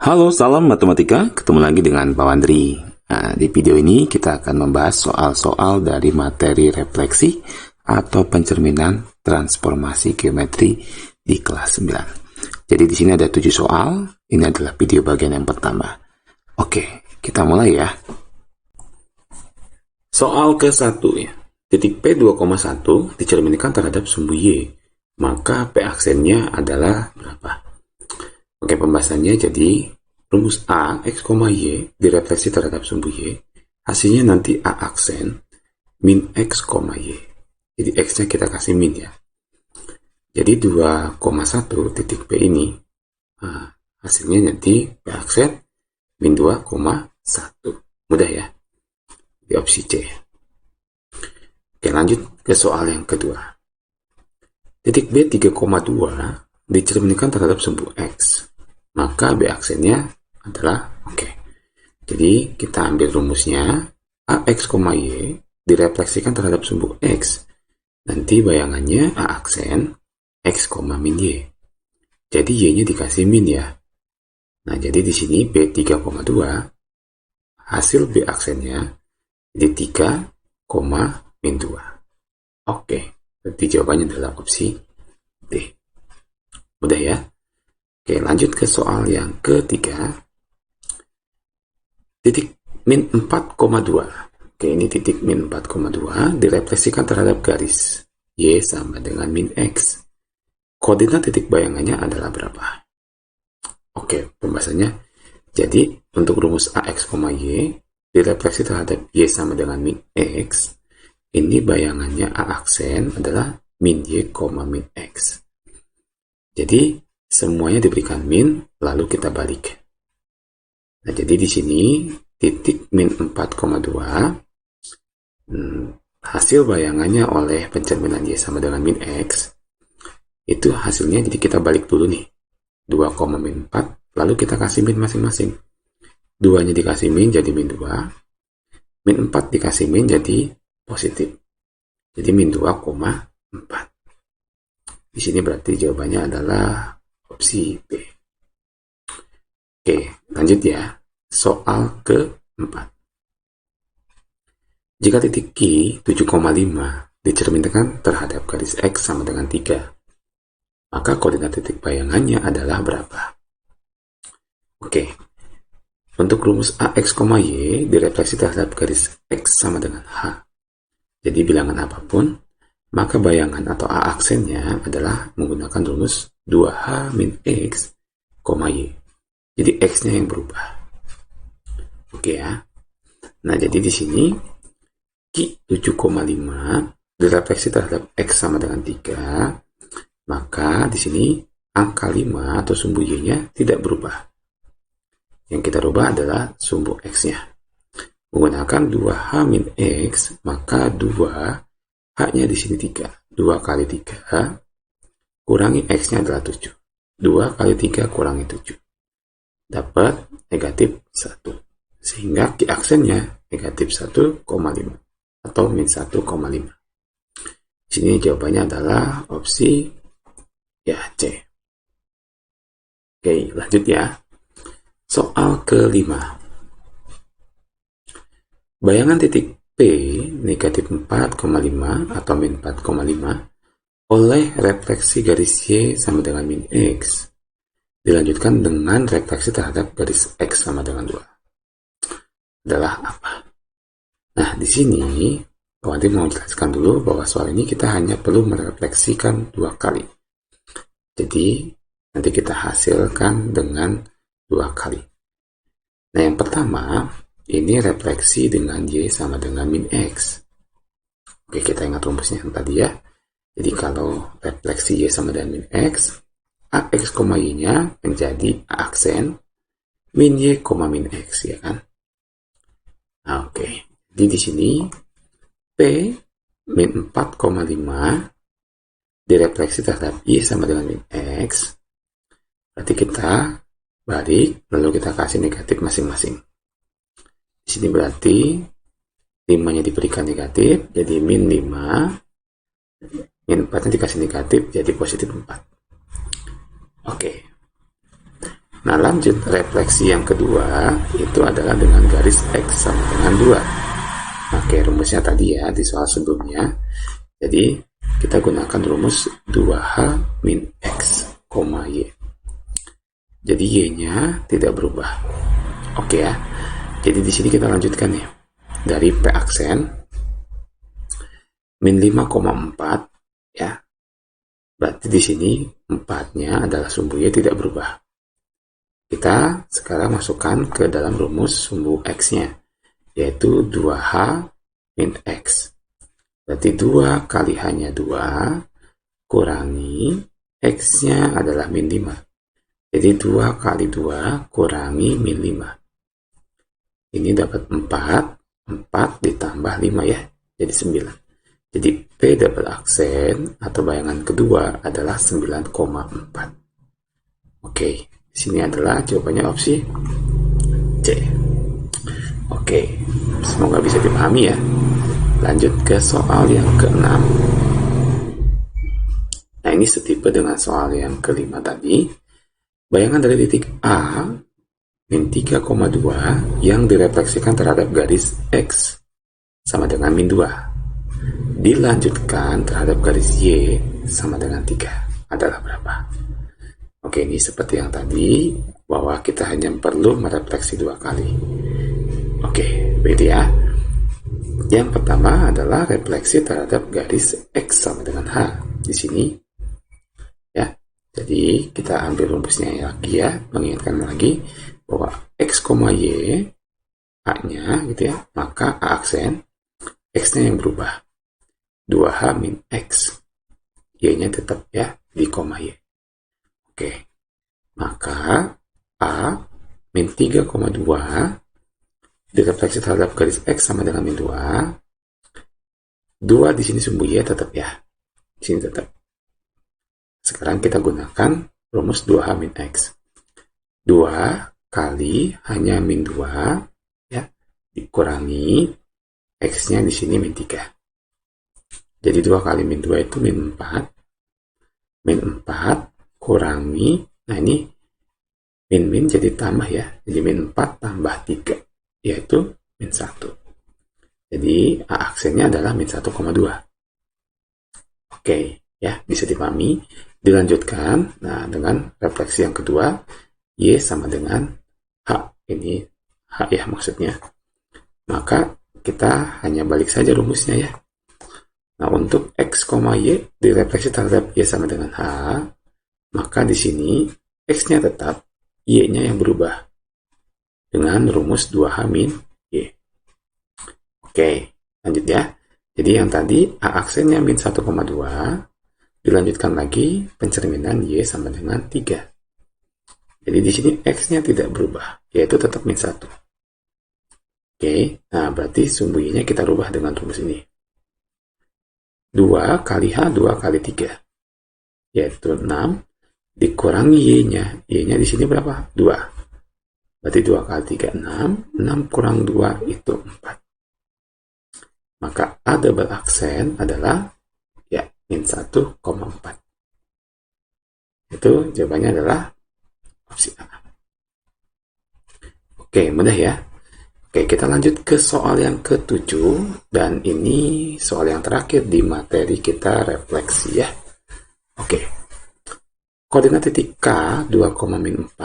Halo, salam matematika. Ketemu lagi dengan Pak Wandri. Nah, di video ini kita akan membahas soal-soal dari materi refleksi atau pencerminan transformasi geometri di kelas 9. Jadi di sini ada 7 soal. Ini adalah video bagian yang pertama. Oke, kita mulai ya. Soal ke-1 ya. Titik P 2,1 dicerminkan terhadap sumbu Y. Maka P aksennya adalah berapa? Oke, pembahasannya jadi rumus A, X, Y direfleksi terhadap sumbu Y. Hasilnya nanti A aksen min X, Y. Jadi X-nya kita kasih min ya. Jadi 2,1 titik P ini hasilnya nanti P aksen min 2,1. Mudah ya. Di opsi C. Oke, lanjut ke soal yang kedua. Titik B 3,2 dicerminkan terhadap sumbu X. Maka B aksennya adalah oke. Jadi kita ambil rumusnya AX, Y direfleksikan terhadap sumbu X. Nanti bayangannya A aksen X, min Y. Jadi Y-nya dikasih min ya. Nah, jadi di sini B 3,2 hasil B aksennya jadi 3, min 2. Oke, berarti jawabannya adalah opsi D. Mudah ya. Oke, lanjut ke soal yang ketiga. Titik min 4,2. Oke, ini titik min 4,2 direfleksikan terhadap garis Y sama dengan min X. Koordinat titik bayangannya adalah berapa? Oke, pembahasannya. Jadi, untuk rumus AX, Y direfleksi terhadap Y sama dengan min X. Ini bayangannya A aksen adalah min Y, min X. Jadi, semuanya diberikan min, lalu kita balik. Nah, jadi di sini titik min 4,2 hasil bayangannya oleh pencerminan Y sama dengan min X. Itu hasilnya, jadi kita balik dulu nih. 2, min 4, lalu kita kasih min masing-masing. 2-nya dikasih min, jadi min 2. Min 4 dikasih min, jadi positif. Jadi min 2,4. Di sini berarti jawabannya adalah opsi B. Oke, lanjut ya. Soal keempat. Jika titik Q 7,5 dicerminkan terhadap garis X sama dengan 3, maka koordinat titik bayangannya adalah berapa? Oke, untuk rumus AX, Y direfleksi terhadap garis X sama dengan H. Jadi bilangan apapun, maka bayangan atau A aksennya adalah menggunakan rumus 2H min X, Y. Jadi X-nya yang berubah. Oke ya. Nah, jadi di sini Q 7,5 direfleksi terhadap X sama dengan 3, maka di sini angka 5 atau sumbu Y-nya tidak berubah. Yang kita rubah adalah sumbu X-nya. Menggunakan 2H min X, maka 2 H-nya di sini 3. 2 kali 3 kurangi X-nya adalah 7. 2 kali 3 kurangi 7. Dapat negatif 1. Sehingga Q aksennya negatif 1,5 atau min 1,5. Di sini jawabannya adalah opsi ya C. Oke, lanjut ya. Soal kelima. Bayangan titik P negatif 4,5 atau min 4,5 oleh refleksi garis Y sama dengan min X dilanjutkan dengan refleksi terhadap garis X sama dengan 2 adalah apa? Nah, di sini Pak Wandri mau jelaskan dulu bahwa soal ini kita hanya perlu merefleksikan 2 kali. Jadi, nanti kita hasilkan dengan 2 kali. Nah, yang pertama, ini refleksi dengan Y sama dengan min X. Oke, kita ingat rumusnya yang tadi ya. Jadi kalau refleksi Y sama dengan min X, AX, Y-nya menjadi A aksen min Y, min X, ya kan? Nah, oke. Jadi di sini P min 4,5 direfleksi terhadap Y sama dengan min X. Berarti kita balik, lalu kita kasih negatif masing-masing. Di sini berarti 5-nya diberikan negatif, jadi min 5. Min 4-nya dikasih negatif, jadi positif 4. Oke. Nah, lanjut refleksi yang kedua itu adalah dengan garis X sama dengan 2. Pakai rumusnya tadi ya di soal sebelumnya. Jadi kita gunakan rumus 2H min X, Y. Jadi Y-nya tidak berubah. Oke ya. Jadi di sini kita lanjutkan ya. Dari P aksen min 5,4 ya. Berarti di sini 4-nya adalah sumbu Y tidak berubah. Kita sekarang masukkan ke dalam rumus sumbu X-nya, yaitu 2H min X. Berarti 2 kali hanya 2, kurangi X-nya adalah min 5. Jadi 2 kali 2 kurangi min 5. Ini dapat 4, 4 ditambah 5 ya, jadi 9. Jadi P double aksen atau bayangan kedua adalah 9,4. Oke. Sini adalah jawabannya opsi C. Oke, semoga bisa dipahami ya. Lanjut ke soal yang ke-6. Nah, ini setipe dengan soal yang ke-5 tadi. Bayangan dari titik A min 3,2 yang direfleksikan terhadap garis X sama dengan min 2. Dilanjutkan terhadap garis Y sama dengan 3 adalah berapa? Oke, ini seperti yang tadi, bahwa kita hanya perlu merefleksi 2 kali. Oke, begitu ya. Yang pertama adalah refleksi terhadap garis X sama dengan H. Di sini, ya. Jadi, kita ambil rumusnya lagi ya, mengingatkan lagi, bahwa X, Y, A-nya, gitu ya, maka A aksen, X-nya yang berubah. 2H min X. Y-nya tetap ya, di koma Y. Oke, maka A min 3,2 direfleksi terhadap garis X sama dengan min 2. 2 di sini sumbu Y tetap ya. Di sini tetap. Sekarang kita gunakan rumus 2H min X. 2 kali hanya min 2 ya, dikurangi X-nya di sini min 3. Jadi 2 kali min 2 itu min 4. Min 4 kurangi, nah ini min jadi tambah ya, jadi min 4 tambah 3 yaitu min 1. Jadi A aksennya adalah min 1,2. Oke ya, bisa dipahami. Dilanjutkan, nah dengan refleksi yang kedua, Y sama dengan H, ini H ya maksudnya. Maka kita hanya balik saja rumusnya ya. Nah, untuk X, Y direfleksi terhadap Y sama dengan H, maka di sini X-nya tetap, Y-nya yang berubah dengan rumus 2H min Y. Oke, lanjut ya. Jadi yang tadi A aksennya min 1,2, dilanjutkan lagi pencerminan Y sama dengan 3. Jadi di sini X-nya tidak berubah, yaitu tetap min 1. Oke, nah berarti sumbu Y-nya kita rubah dengan rumus ini. 2 kali H, 2 kali 3, yaitu 6. Dikurangi Y-nya. Y-nya di sini berapa? 2. Berarti 2 kali 3, 6. 6 kurang 2 itu 4. Maka A double aksen adalah ya min 1,4. Itu jawabannya adalah opsi A. Oke, mudah ya. Oke, kita lanjut ke soal yang ke-7. Dan ini soal yang terakhir di materi kita refleksi ya. Oke. Koordinat titik K 2,-4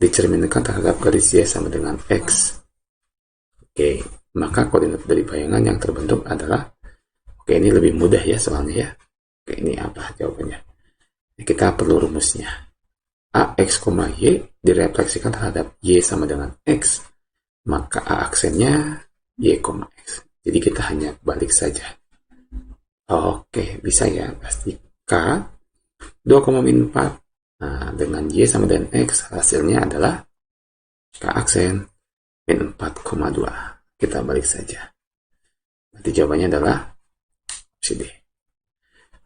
dicerminkan terhadap garis Y sama dengan X. Oke, maka koordinat dari bayangan yang terbentuk adalah, oke ini lebih mudah ya soalnya ya. Oke, ini apa jawabannya? Kita perlu rumusnya. A, X, Y direfleksikan terhadap Y sama dengan X. Maka A aksennya Y, X. Jadi kita hanya balik saja. Oke, bisa ya, pasti K 2,-4. Nah, dengan Y sama dengan X, hasilnya adalah K aksen min 4,2. Kita balik saja. Nanti jawabannya adalah opsi D.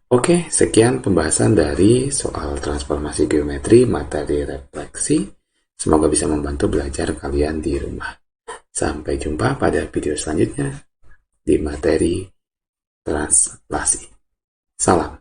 Oke, sekian pembahasan dari soal transformasi geometri materi refleksi. Semoga bisa membantu belajar kalian di rumah. Sampai jumpa pada video selanjutnya di materi translasi. Salam.